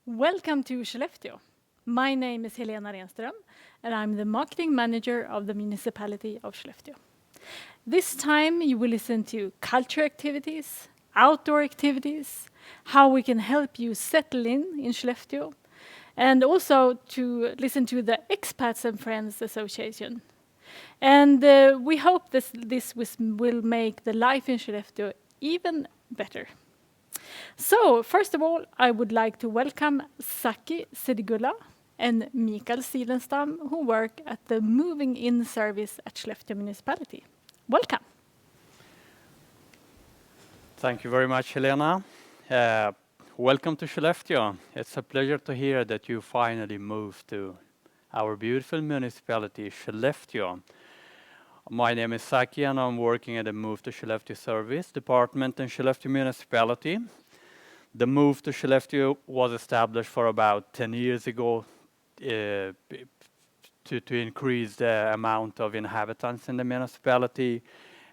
Welcome to Skellefteå. My name is Helena Renström, and I'm the marketing manager of the municipality of Skellefteå. This time you will listen to culture activities, outdoor activities, how we can help you settle in Skellefteå, and also to listen to the Expats and Friends Association. And we hope this will make the life in Skellefteå even better. So, first of all, I would like to welcome Saki Sidigulla and Mikael Silenstam, who work at the moving in service at Skellefteå municipality. Welcome. Thank you very much, Helena. Welcome to Skellefteå. It's a pleasure to hear that you finally moved to our beautiful municipality, Skellefteå. My name is Saki and I'm working at the Move to Skellefteå Service department in Skellefteå municipality. The Move to Skellefteå was established for about 10 years ago to increase the amount of inhabitants in the municipality.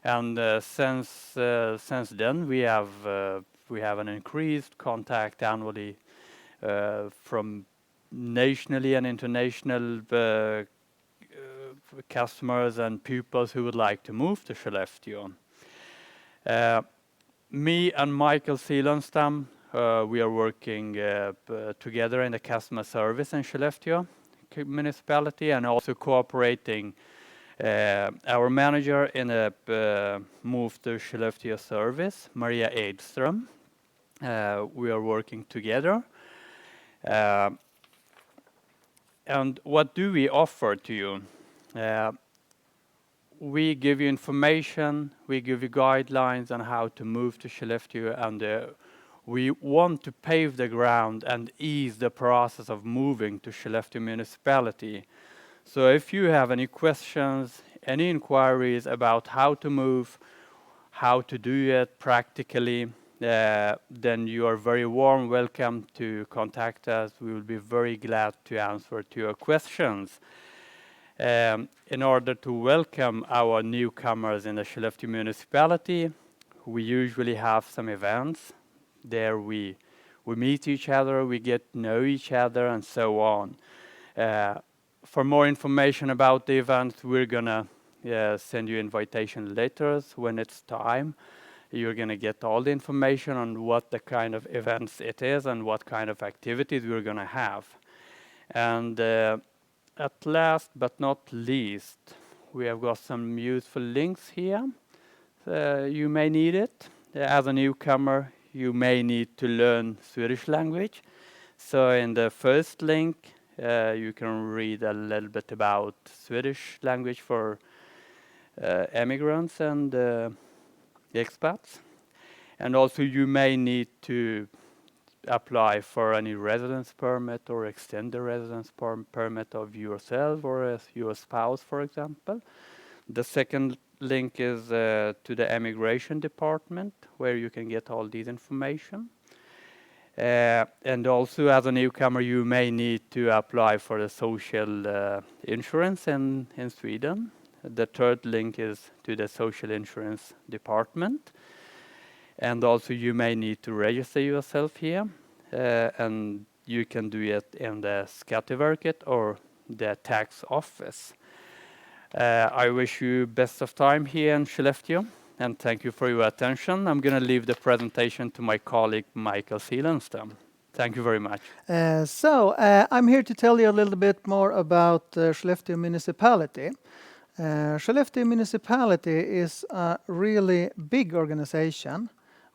And since then, we have an increased contact annually from nationally and international customers and pupils who would like to move to Skellefteå. Me and Mikael Silenstam, we are working together in the customer service in Skellefteå municipality and also cooperating our manager in a Move to Skellefteå service, Maria Edström. We are working together. And what do we offer to you? We give you information, we give you guidelines on how to move to Skellefteå, and we want to pave the ground and ease the process of moving to Skellefteå municipality. So if you have any questions, any inquiries about how to move, how to do it practically, then you are very warm welcome to contact us. We will be very glad to answer to your questions. In order to welcome our newcomers in the Skellefteå municipality, we usually have some events. There we meet each other, we get to know each other, and so on. For more information about the event, we're gonna send you invitation letters when it's time. You're gonna get all the information on what the kind of events it is and what kind of activities we're gonna have. And at last but not least, we have got some useful links here. You may need it. As a newcomer, you may need to learn Swedish language. So in the first link, you can read a little bit about Swedish language for immigrants and expats. And also you may need to apply for any residence permit or extend the residence permit of yourself or your spouse, for example. The second link is to the immigration department, where you can get all this information. And also as a newcomer, you may need to apply for the social insurance in Sweden. The third link is to the social insurance department. And also you may need to register yourself here. And you can do it in the Skatteverket or the tax office. I wish you best of time here in Skellefteå, and thank you for your attention. I'm going to leave the presentation to my colleague Mikael Silenstam. Thank you very much. I'm here to tell you a little bit more about Skellefteå municipality. Skellefteå municipality is a really big organization.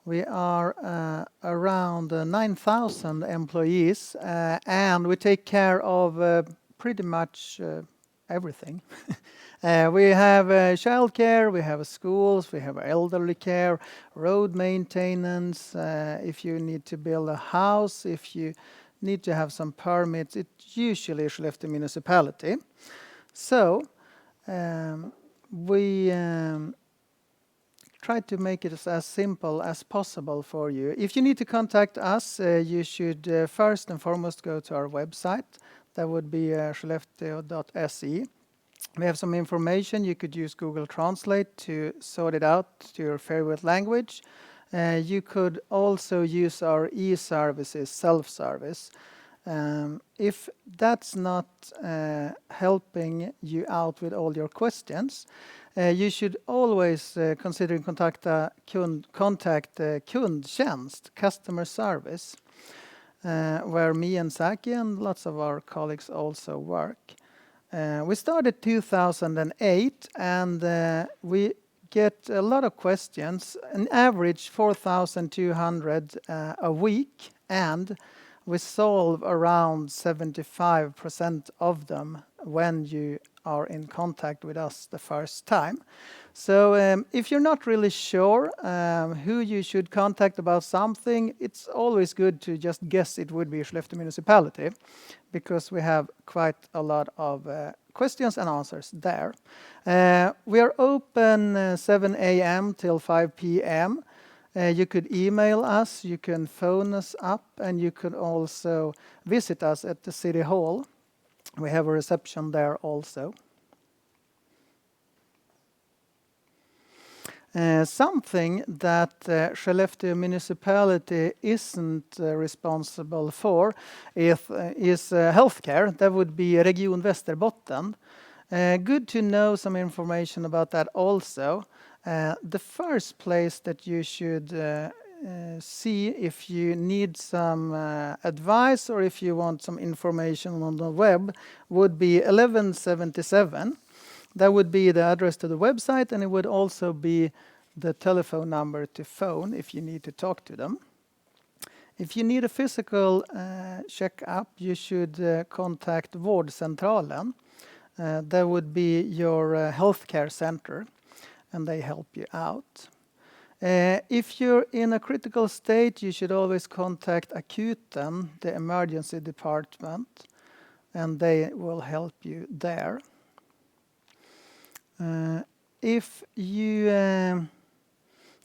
We are around 9,000 employees, and we take care of pretty much everything. We have childcare, we have schools, we have elderly care, road maintenance, if you need to build a house, if you need to have some permits, it's usually Skellefteå municipality. So we try to make it as simple as possible for you. If you need to contact us, you should first and foremost go to our website. That would be skellefteå.se. We have some information. You could use Google Translate to sort it out to your favorite language. You could also use our e-services, self-service. If that's not helping you out with all your questions, you should always consider contact kundtjänst, customer service, where me and Saki and lots of our colleagues also work. We started 2008 and we get a lot of questions, an average 4,200 a week, and we solve around 75% of them when you are in contact with us the first time. So if you're not really sure who you should contact about something, it's always good to just guess it would be Skellefteå municipality, because we have quite a lot of questions and answers there. We are open 7 a.m. till 5 p.m. You could email us, you can phone us up, and you could also visit us at the City Hall. We have a reception there also. Something that Skellefteå municipality isn't responsible for is healthcare. That would be Region Västerbotten. Good to know some information about that also. The first place that you should see if you need some advice or if you want some information on the web would be 1177. That would be the address to the website, and it would also be the telephone number to phone if you need to talk to them. If you need a physical check-up, you should contact Vårdcentralen. That would be your healthcare center, and they help you out. If you're in a critical state, you should always contact Akuten, the emergency department, and they will help you there. If you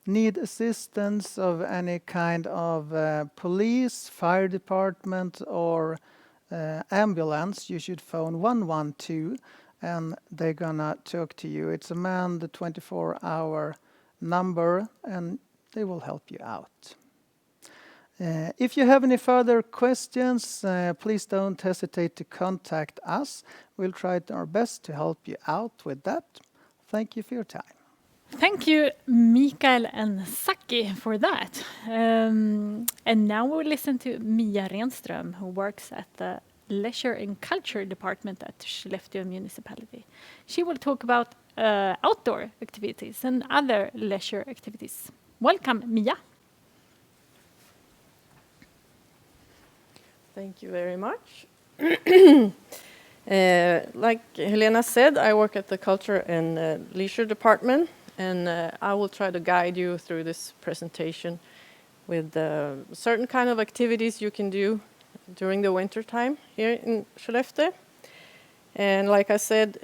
need assistance of any kind of police, fire department, or ambulance, you should phone 112 and they're gonna talk to you. It's a manned 24-hour number and they will help you out. If you have any further questions, please don't hesitate to contact us. We'll try our best to help you out with that. Thank you for your time. Thank you, Mikael and Saki, for that. And now we'll listen to Mia Renström, who works at the Leisure and Culture Department at Skellefteå Municipality. She will talk about outdoor activities and other leisure activities. Welcome, Mia. Thank you very much. Like Helena said, I work at the Culture and Leisure Department, and I will try to guide you through this presentation with certain kind of activities you can do during the winter time here in Skellefteå. And like I said,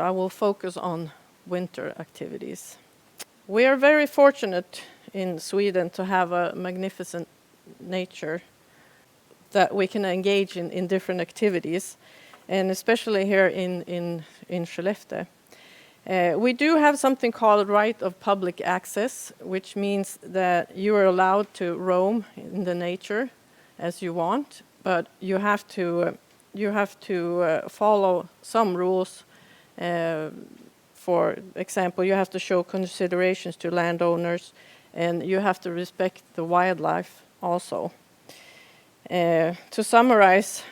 I will focus on winter activities. We are very fortunate in Sweden to have a magnificent nature that we can engage in different activities, and especially here in Skellefteå. We do have something called right of public access, which means that you are allowed to roam in the nature as you want, but you have to follow some rules. For example, you have to show considerations to landowners, and you have to respect the wildlife also. To summarize,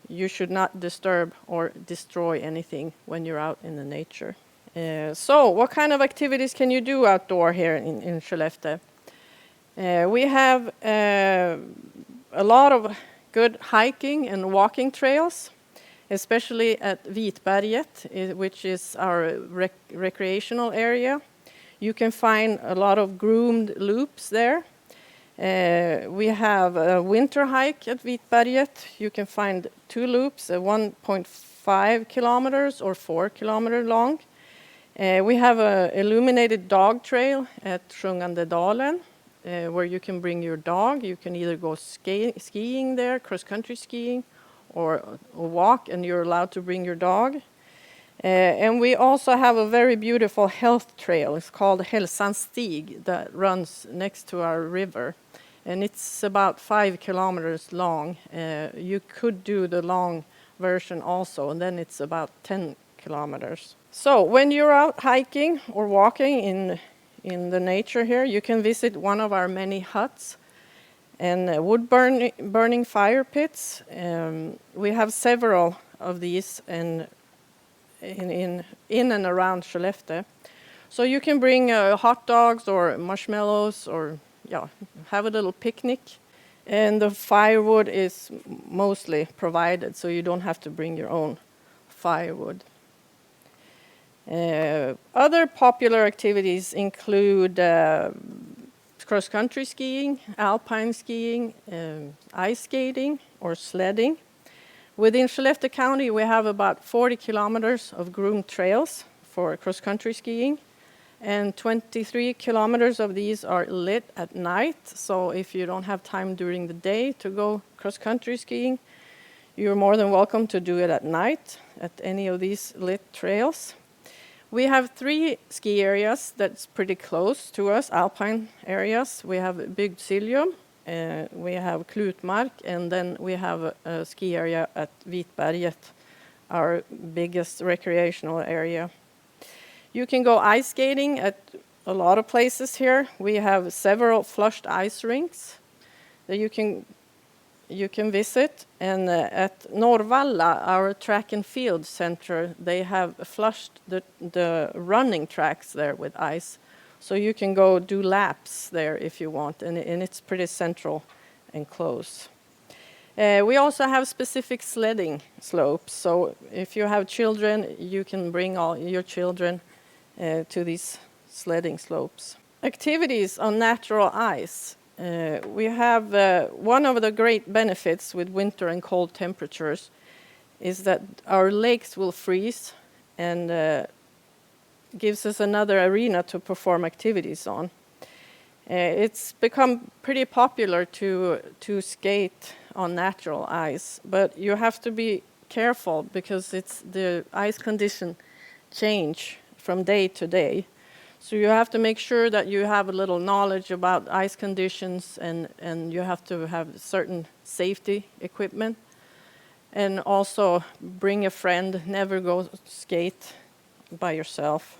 you should not disturb or destroy anything when you're out in the nature. So what kind of activities can you do outdoor here in Skellefteå? We have a lot of good hiking and walking trails, especially at Vitberget, which is our recreational area. You can find a lot of groomed loops there. We have a winter hike at Vitberget. You can find 2 loops, 1.5 kilometers or 4 kilometers long. We have an illuminated dog trail at Sjungandedalen, where you can bring your dog. You can either go skiing there, cross-country skiing, or walk, and you're allowed to bring your dog. And we also have a very beautiful health trail. It's called Hälsans Stig that runs next to our river. and it's about 5 kilometers long. You could do the long version also, and then it's about 10 kilometers. So when you're out hiking or walking in the nature here, you can visit one of our many huts and wood burning fire pits. We have several of these in and around Skellefteå. So you can bring hot dogs or marshmallows or have a little picnic. And the firewood is mostly provided, so you don't have to bring your own firewood. Other popular activities include cross-country skiing, alpine skiing, ice skating, or sledding. Within Skellefteå County, we have about 40 kilometers of groomed trails for cross-country skiing, and 23 kilometers of these are lit at night. So if you don't have time during the day to go cross-country skiing, you're more than welcome to do it at night at any of these lit trails. We have 3 ski areas that's pretty close to us, alpine areas. We have Bygdsiljum, we have Klutmark, and then we have a ski area at Vitberget, our biggest recreational area. You can go ice skating at a lot of places here. We have several flushed ice rinks that you can visit, and at Norrvalla, our track and field center, they have flushed the running tracks there with ice, so you can go do laps there if you want, and it's pretty central and close. We also have specific sledding slopes, so if you have children, you can bring all your children to these sledding slopes. Activities on natural ice. We have one of the great benefits with winter and cold temperatures is that our lakes will freeze and gives us another arena to perform activities on. It's become pretty popular to skate on natural ice, but you have to be careful because the ice condition change from day to day. So you have to make sure that you have a little knowledge about ice conditions, and you have to have certain safety equipment. And also bring a friend, never go skate by yourself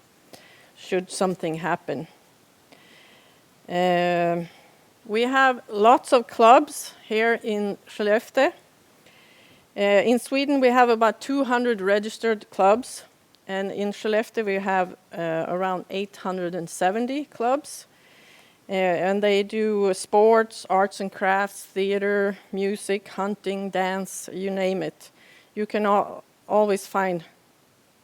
should something happen. We have lots of clubs here in Skellefteå. In Sweden we have about 200 registered clubs. And in Skellefteå we have around 870 clubs. And they do sports, arts and crafts, theater, music, hunting, dance, you name it. You can always find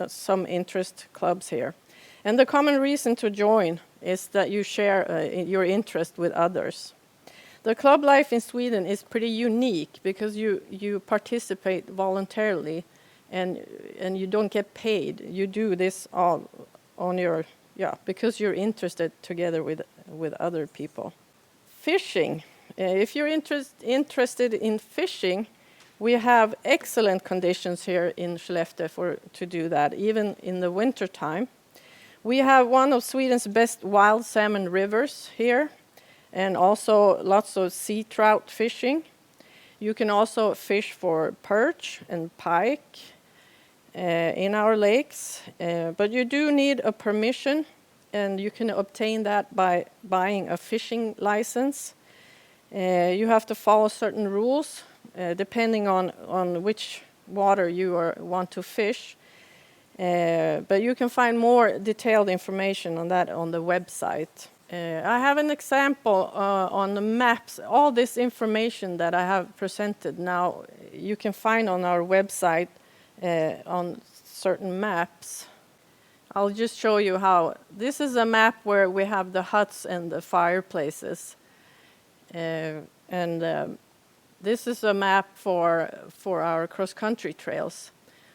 some interest clubs here. And the common reason to join is that you share your interest with others. The club life in Sweden is pretty unique because you participate voluntarily. And you don't get paid. You do this all on your, because you're interested together with other people. Fishing. If you're interested in fishing, we have excellent conditions here in Skellefteå to do that, even in the winter time. We have one of Sweden's best wild salmon rivers here, and also lots of sea trout fishing. You can also fish for perch and pike in our lakes, but you do need a permission, and you can obtain that by buying a fishing license. You have to follow certain rules depending on which water you want to fish, but you can find more detailed information on that on the website. I have an example on the maps. All this information that I have presented now you can find on our website on certain maps. I'll just show you how. This is a map where we have the huts and the fireplaces. This is a map for our cross-country trails.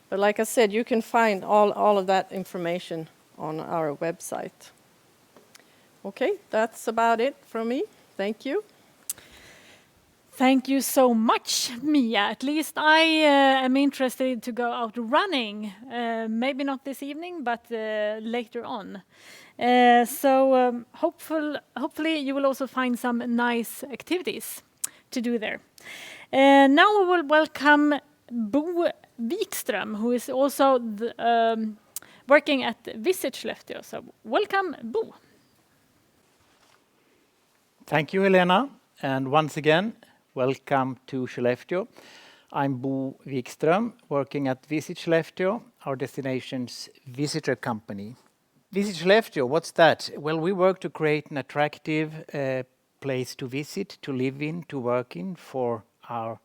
But like I said, you can find all of that information on our Thank you so much, Mia. At least I am interested to go out running. Maybe not this evening, but later on. Hopefully you will also find some nice activities to do there. Now we will welcome Bo Wikström, who is also working at Visit Skellefteå. So welcome, Bo. Thank you, Helena. And once again, welcome to Skellefteå. I'm Bo Wikström, working at Visit Skellefteå, our destination's visitor company. Visit Skellefteå, what's that? Well, we work to create an attractive place to visit, to live in, to work in for our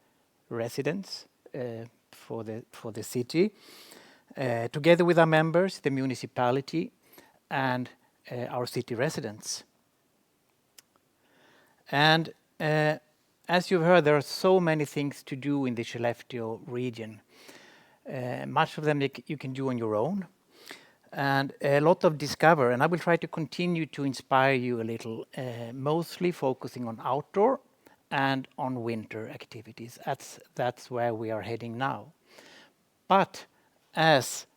residents, for the city, together with our members, the municipality, and our city residents. And as you've heard, there are so many things to do in the Skellefteå region. Much of them you can do on your own, and a lot of discover. And I will try to continue to inspire you a little, mostly focusing on outdoor and on winter activities. That's where we are heading now. But as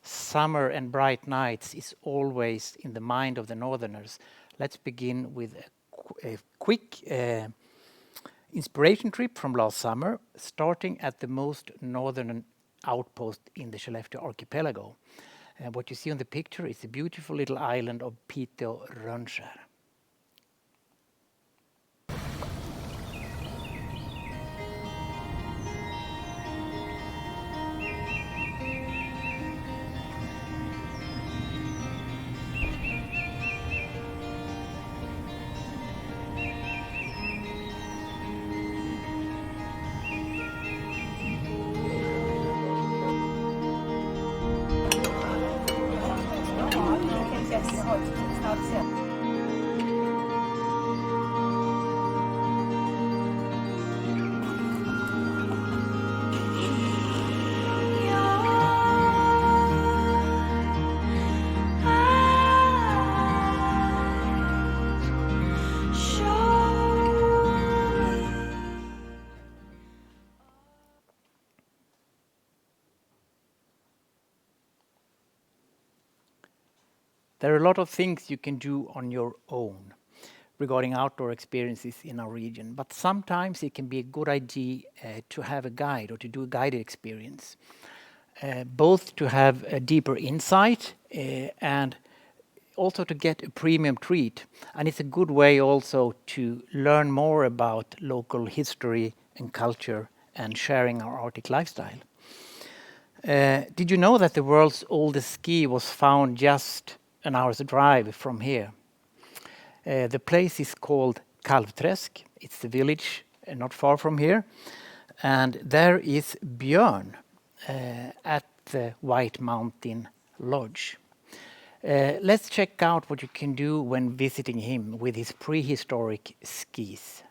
summer and bright nights is always in the mind of the Northerners, let's begin with a quick inspiration trip from last summer, starting at the most northern outpost in the Skellefteå archipelago. What you see on the picture is the beautiful little island of Piteå Rönnskär. There are a lot of things you can do on your own regarding outdoor experiences in our region, but sometimes it can be a good idea to have a guide or to do a guided experience, both to have a deeper insight and also to get a premium treat. And it's a good way also to learn more about local history and culture and sharing our Arctic lifestyle. Did you know that the world's oldest ski was found just an hour's drive from here? The place is called Kalvträsk. It's the village not far from here. And there is Björn at the White Mountain Lodge. Let's check out what you can do when visiting him with his prehistoric skis.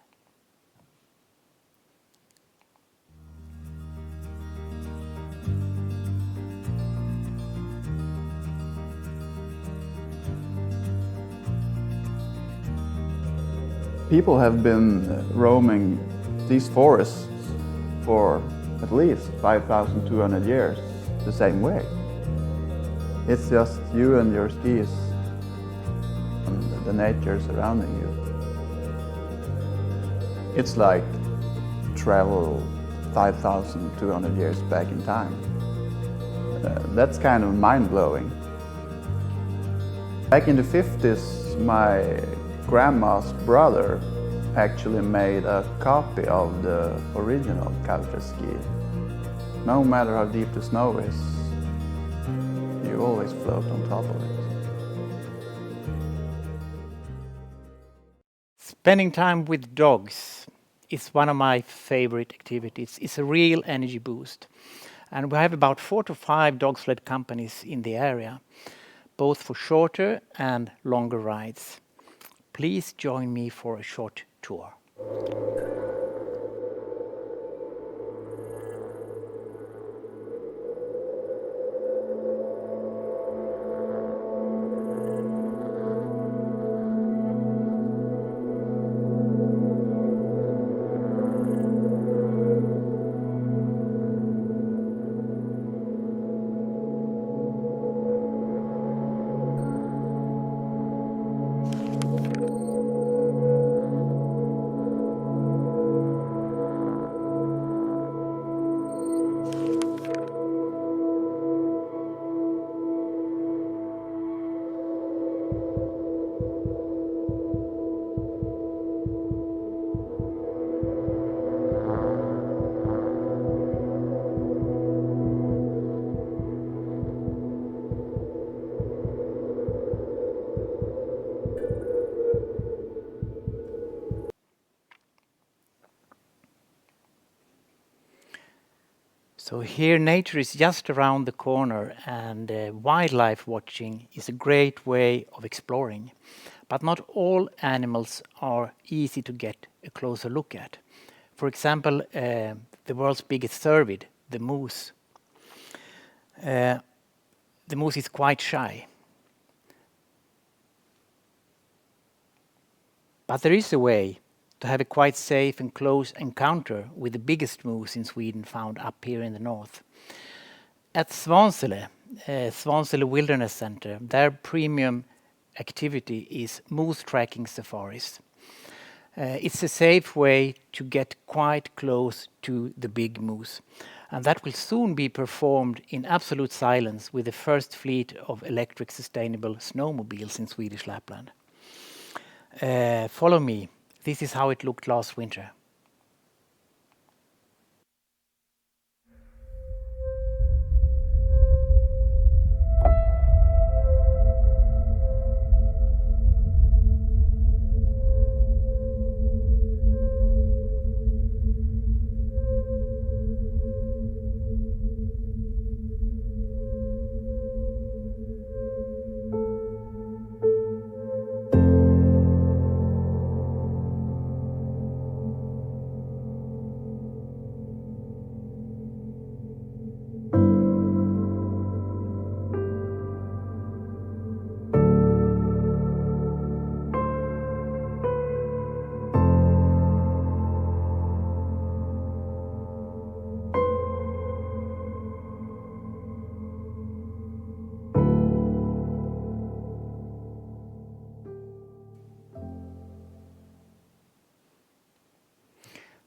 People have been roaming these forests for at least 5,200 years the same way. It's just you and your skis and the nature surrounding you. It's like travel 5,200 years back in time. That's kind of mind-blowing. Back in the 50s, my grandma's brother actually made a copy of the original Kalvträsk ski. No matter how deep the snow is, you always float on top of it. Spending time with dogs is one of my favorite activities. It's a real energy boost. And we have about 4 to 5 dog sled companies in the area, both for shorter and longer rides. Please join me for a short tour. So here nature is just around the corner, and wildlife watching is a great way of exploring. But not all animals are easy to get a closer look at. For example, the world's biggest cervid, the moose. The moose is quite shy. But there is a way to have a quite safe and close encounter with the biggest moose in Sweden found up here in the north. At Svansele, Svansele Wilderness Center, their premium activity is moose tracking safaris. It's a safe way to get quite close to the big moose. And that will soon be performed in absolute silence with the first fleet of electric sustainable snowmobiles in Swedish Lapland. Follow me. This is how it looked last winter.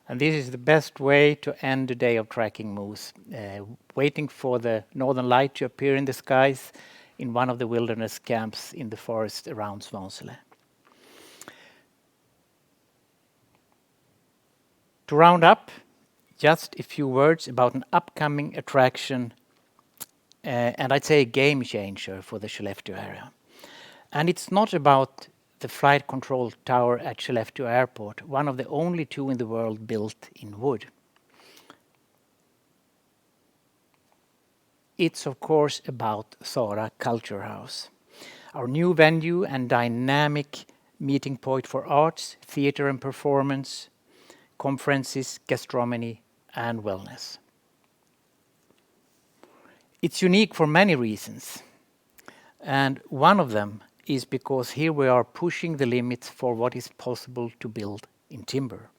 And this is the best way to end a day of tracking moose, waiting for the northern light to appear in the skies in one of the wilderness camps in the forest around Svansele. To round up, just a few words about an upcoming attraction, and I'd say a game changer for the Skellefteå area. And it's not about the flight control tower at Skellefteå Airport, one of the only two in the world built in wood. It's of course about Sara Culture House, our new venue and dynamic meeting point for arts, theatre and performance, conferences, gastronomy and wellness. It's unique for many reasons, and one of them is because here we are pushing the limits for what is possible to build in timber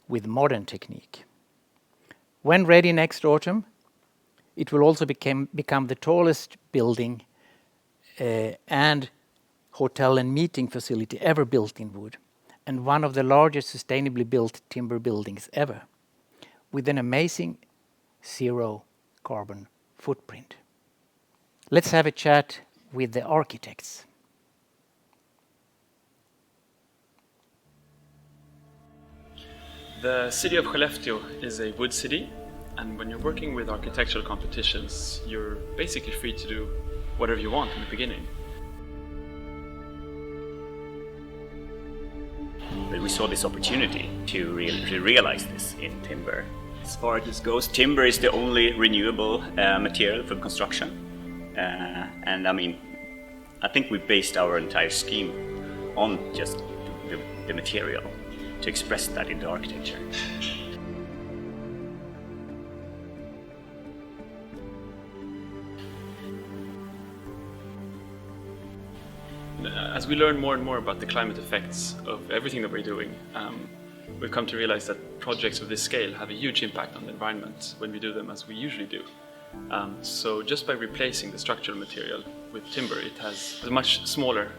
with modern technique. When ready next autumn, it will also become the tallest building and hotel and meeting facility ever built in wood, and one of the largest sustainably built timber buildings ever, with an amazing zero carbon footprint. Let's have a chat with the architects. The city of Skellefteå is a wood city, and when you're working with architectural competitions, you're basically free to do whatever you want in the beginning. But we saw this opportunity to realize this in timber. As far as this goes, timber is the only renewable material for construction. And I mean, I think we based our entire scheme on just the material to express that in the architecture. As we learn more and more about the climate effects of everything that we're doing, we've come to realize that projects of this scale have a huge impact on the environment when we do them as we usually do. So just by replacing the structural material with timber, it has a much smaller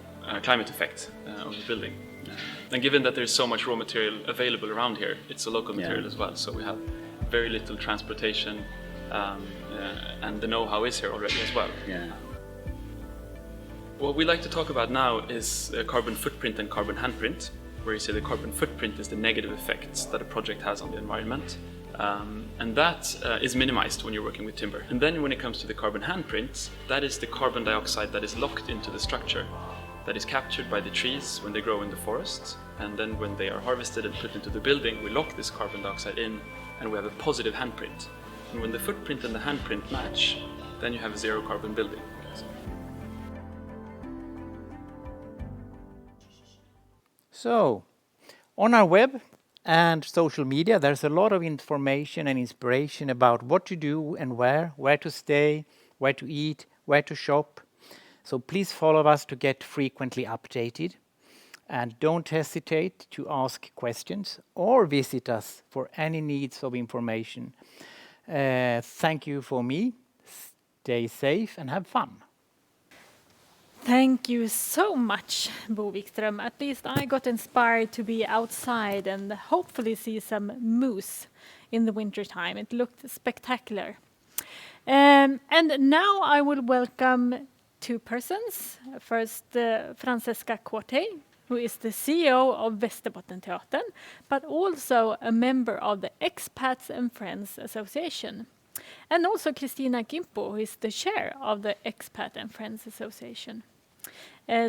climate effect on the building. And given that there's so much raw material available around here, it's a local material as well, so we have very little transportation, and the know-how is here already as well. Yeah. What we like to talk about now is carbon footprint and carbon handprint, where you say the carbon footprint is the negative effects that a project has on the environment. And that is minimized when you're working with timber. And then when it comes to the carbon handprint, that is the carbon dioxide that is locked into the structure, that is captured by the trees when they grow in the forest. And then when they are harvested and put into the building, we lock this carbon dioxide in and we have a positive handprint. And when the footprint and the handprint match, then you have a zero carbon building. So, on our web and social media, there's a lot of information and inspiration about what to do and where to stay, where to eat, where to shop. So please follow us to get frequently updated. And don't hesitate to ask questions or visit us for any needs of information. Thank you for me. Stay safe and have fun. Thank you so much, Bo Wikström. At least I got inspired to be outside and hopefully see some moose in the wintertime. It looked spectacular. And now I will welcome two persons. First, Francesca Korte, who is the CEO of Västerbottenteatern, but also a member of the Expats and Friends Association. And also Kristina Gimpo, who is the chair of the Expat and Friends Association.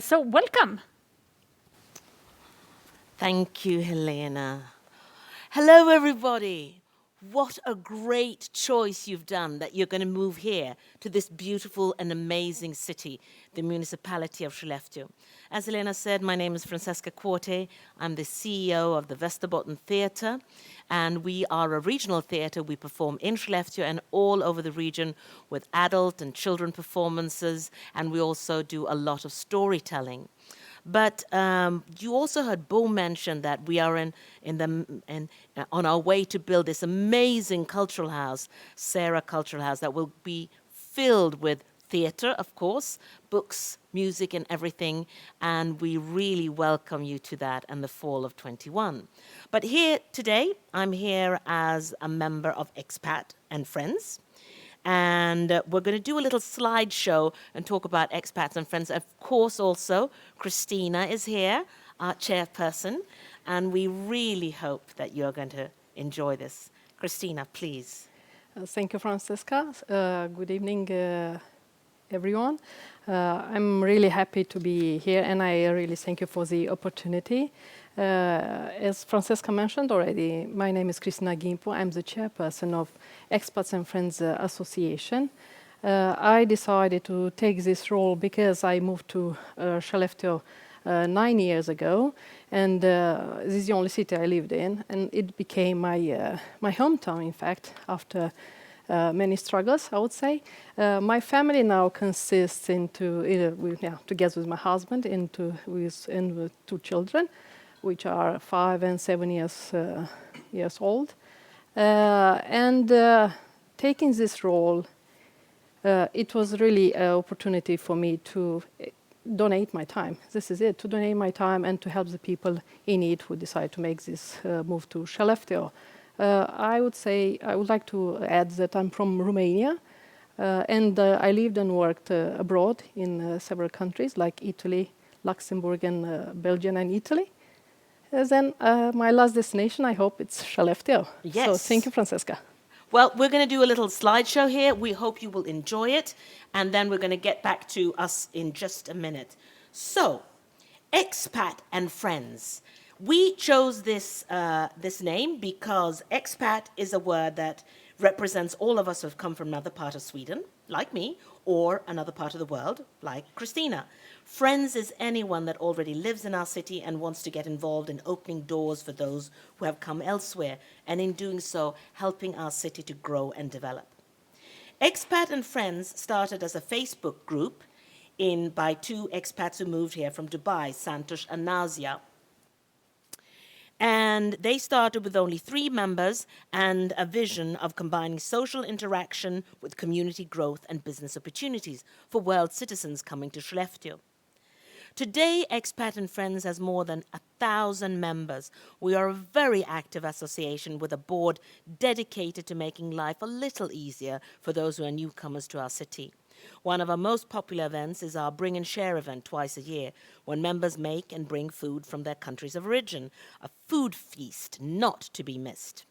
So welcome. Thank you, Helena. Hello, everybody. What a great choice you've done that you're going to move here to this beautiful and amazing city, the municipality of Skellefteå. As Helena said, my name is Francesca Korte. I'm the CEO of the Västerbotten Theatre, and we are a regional theatre. We perform in Skellefteå and all over the region with adult and children performances, and we also do a lot of storytelling. But you also heard Bo mention that we are on our way to build this amazing cultural house, Sarah Cultural House, that will be filled with theatre, of course, books, music, and everything. And we really welcome you to that in the fall of 21. But here today, I'm here as a member of Expat and Friends. And we're going to do a little slideshow and talk about expats and friends. Of course, also, Kristina is here, our chairperson, and we really hope that you're going to enjoy this. Kristina, please. Thank you, Francesca. Good evening, everyone. I'm really happy to be here, and I really thank you for the opportunity. As Francesca mentioned already, my name is Kristina Gimpo. I'm the chairperson of Expats and Friends Association. I decided to take this role because I moved to Skellefteå 9 years ago, and this is the only city I lived in, and it became my hometown, in fact, after many struggles, I would say. My family now consists together with my husband, with 2 children, which are 5 and 7 years old. Taking this role, it was really an opportunity for me to donate my time. This is it, to donate my time and to help the people in need who decide to make this move to Skellefteå. I would like to add that I'm from Romania, and I lived and worked abroad in several countries like Italy, Luxembourg, and Belgium and Italy. Then my last destination, I hope it's Skellefteå. Yes. So thank you, Francesca. Well, we're going to do a little slideshow here. We hope you will enjoy it. And then we're going to get back to us in just a minute. So, Expat and Friends. We chose this name because expat is a word that represents all of us who have come from another part of Sweden, like me, or another part of the world, like Kristina. Friends is anyone that already lives in our city and wants to get involved in opening doors for those who have come elsewhere, and in doing so, helping our city to grow and develop. Expat and Friends started as a Facebook group by 2 expats who moved here from Dubai, Santosh and Nazia. And they started with only 3 members and a vision of combining social interaction with community growth and business opportunities for world citizens coming to Skellefteå. Today, Expat and Friends has more than 1,000 members. We are a very active association with a board dedicated to making life a little easier for those who are newcomers to our city. One of our most popular events is our Bring and Share event twice a year, when members make and bring food from their countries of origin, a food feast not to be missed.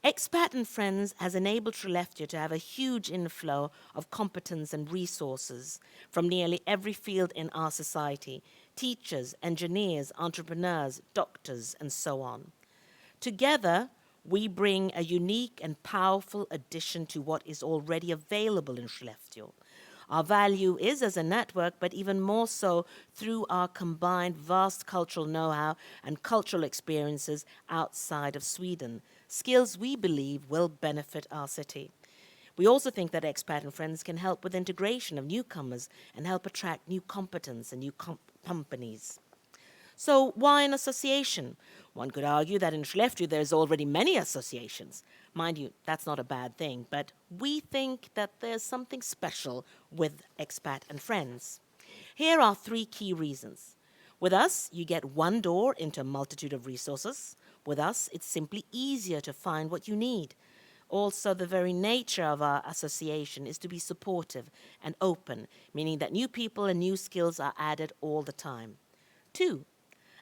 Expat and Friends has enabled Skellefteå to have a huge inflow of competence and resources from nearly every field in our society: teachers, engineers, entrepreneurs, doctors, and so on. Together, We bring a unique and powerful addition to what is already available in Skellefteå. Our value is as a network, but even more so through our combined vast cultural know-how and cultural experiences outside of Sweden, skills we believe will benefit our city. We also think that Expat and Friends can help with integration of newcomers and help attract new competence and new companies. So why an association? One could argue that in Skellefteå there's already many associations. Mind you, that's not a bad thing, but we think that there's something special with Expat and Friends. Here are 3 key reasons. With us, you get one door into a multitude of resources. With us, it's simply easier to find what you need. Also, the very nature of our association is to be supportive and open, meaning that new people and new skills are added all the time. 2,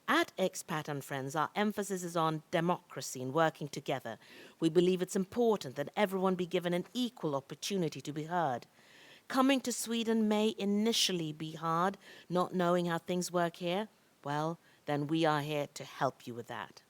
at Expat and Friends, our emphasis is on democracy and working together. We believe it's important that everyone be given an equal opportunity to be heard. Coming to Sweden may initially be hard, not knowing how things work here. Well, then we are here to help you with that.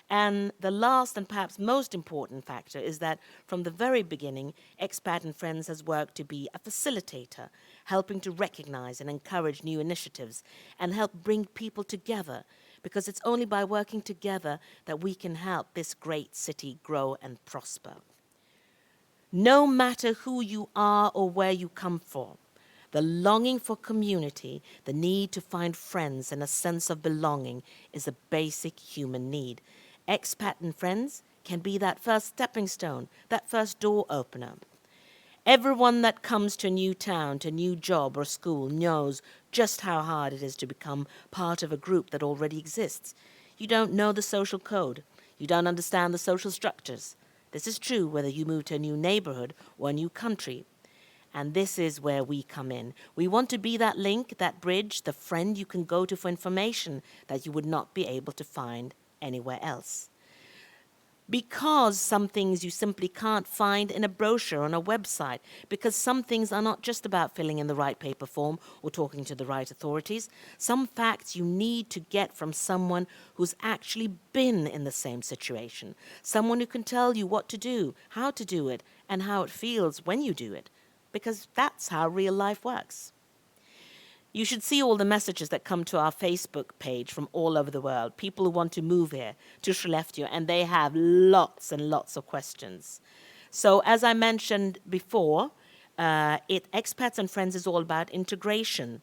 And the last and perhaps most important factor is that from the very beginning, Expat and Friends has worked to be a facilitator, helping to recognize and encourage new initiatives and help bring people together, because it's only by working together that we can help this great city grow and prosper. No matter who you are or where you come from, the longing for community, the need to find friends and a sense of belonging is a basic human need. Expat and Friends can be that first stepping stone, that first door opener. Everyone that comes to a new town, to a new job or school knows just how hard it is to become part of a group that already exists. You don't know the social code. You don't understand the social structures. This is true whether you move to a new neighborhood or a new country. And this is where we come in. We want to be that link, that bridge, the friend you can go to for information that you would not be able to find anywhere else. Because some things you simply can't find in a brochure on a website, because some things are not just about filling in the right paper form or talking to the right authorities. Some facts you need to get from someone who's actually been in the same situation, someone who can tell you what to do, how to do it, and how it feels when you do it, because that's how real life works. You should see all the messages that come to our Facebook page from all over the world, people who want to move here to Skellefteå, and they have lots and lots of questions. So as I mentioned before, Expats and Friends is all about integration,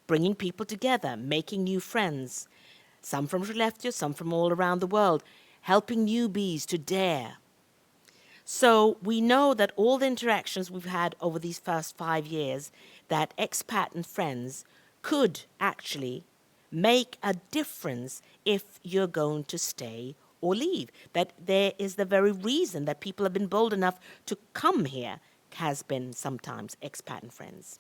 bringing people together, making new friends, some from Skellefteå, some from all around the world, helping newbies to dare. So we know that all the interactions we've had over these first 5 years, that Expat and Friends could actually make a difference if you're going to stay or leave. That there is the very reason that people have been bold enough to come here has been sometimes Expat and Friends.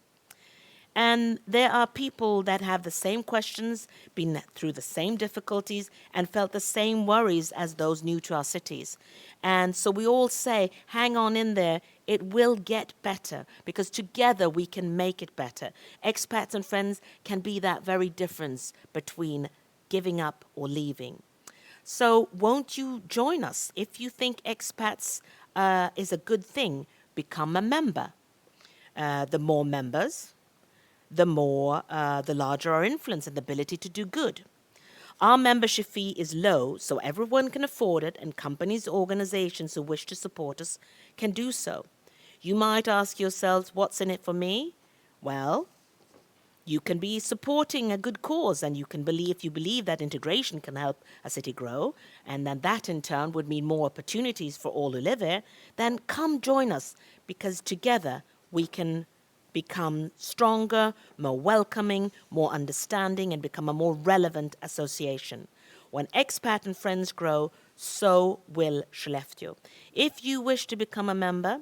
And there are people that have the same questions, been through the same difficulties, and felt the same worries as those new to our cities. And so we all say, hang on in there, it will get better, because together we can make it better. Expats and Friends can be that very difference between giving up or leaving. So won't you join us? If you think expats is a good thing, become a member. The more members, the larger our influence and the ability to do good. Our membership fee is low, so everyone can afford it, and companies, organizations who wish to support us can do so. You might ask yourselves, what's in it for me? Well, you can be supporting a good cause, and you believe that integration can help a city grow, and then that in turn would mean more opportunities for all who live here, then come join us, because together we can become stronger, more welcoming, more understanding, and become a more relevant association. When Expat and Friends grow, so will Skellefteå. If you wish to become a member,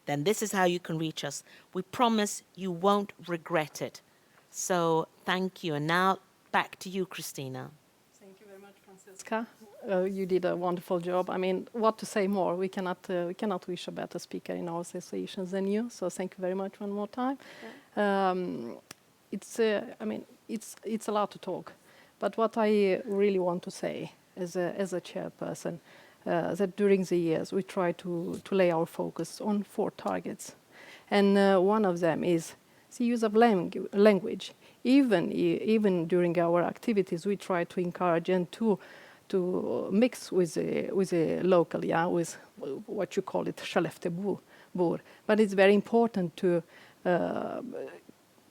then this is how you can reach us. We promise you won't regret it. So thank you. And now back to you, Christina. Thank you very much, Francesca. You did a wonderful job. I mean, what to say more? We cannot wish a better speaker in our associations than you. So thank you very much one more time. Yeah. It's a lot to talk, but what I really want to say as a chairperson, that during the years we try to lay our focus on 4 targets. And one of them is the use of language. Even during our activities, we try to encourage and to mix with the local, with what you call it, Skellefteå bor. But it's very important to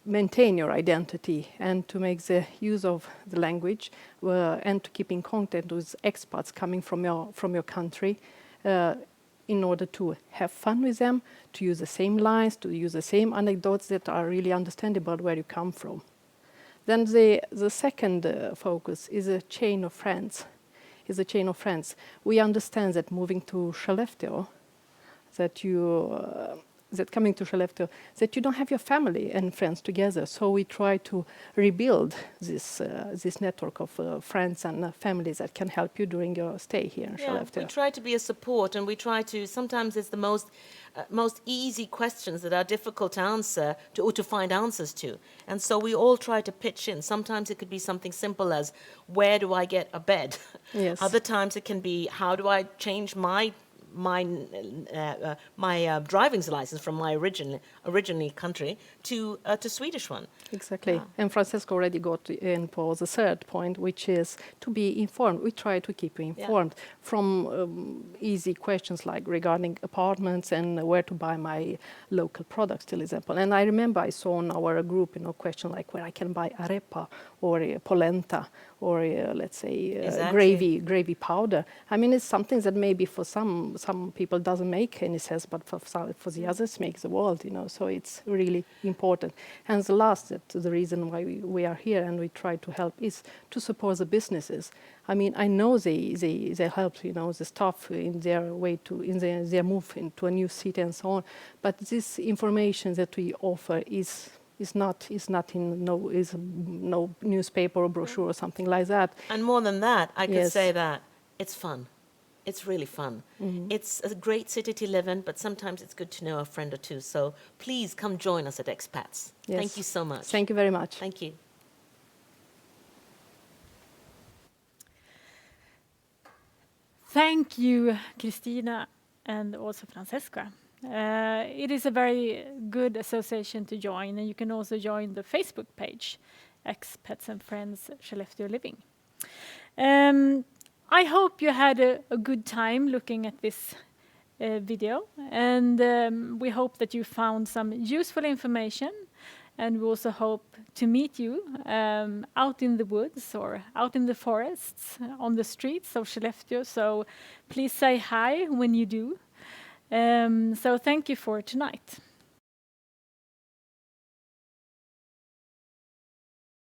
maintain your identity and to make the use of the language and to keep in contact with expats coming from your country in order to have fun with them, to use the same lines, to use the same anecdotes that are really understandable where you come from. Then the second focus is a chain of friends. We understand that moving to Skellefteå, that coming to Skellefteå, that you don't have your family and friends together. So we try to rebuild this network of friends and families that can help you during your stay here in Skellefteå. We try to be a support, and we try to, sometimes it's the most easy questions that are difficult to answer or to find answers to. And so we all try to pitch in. Sometimes it could be something simple as, where do I get a bed? Yes. Other times it can be, how do I change my driving license from my originally country to Swedish one. Exactly. Yeah. And Francesco already got in for the third point, which is to be informed. We try to keep you informed from easy questions like regarding apartments and where to buy my local products, for example. And I remember I saw in our group, question like where I can buy arepa or polenta or let's say Exactly. gravy powder. I mean, it's something that maybe for some people doesn't make any sense, but for the others makes the world, So it's really important. And the last, the reason why we are here and we try to help is to support the businesses. I mean, I know they help, the staff in their way in their move into a new city and so on. But this information that we offer is not in no newspaper or brochure or something like that. And more than that, I could Yes. say that it's fun. It's really fun. Mm-hmm. It's a great city to live in, but sometimes it's good to know a friend or two. So please come join us at Expats. Yes. Thank you so much. Thank you very much. Thank you. Thank you, Kristina, and also Francesca. It is a very good association to join, and you can also join the Facebook page, Expats and Friends Skellefteå Living. I hope you had a good time looking at this video, and we hope that you found some useful information, and we also hope to meet you out in the woods or out in the forests, on the streets of Skellefteå. So please say hi when you do. So thank you for tonight.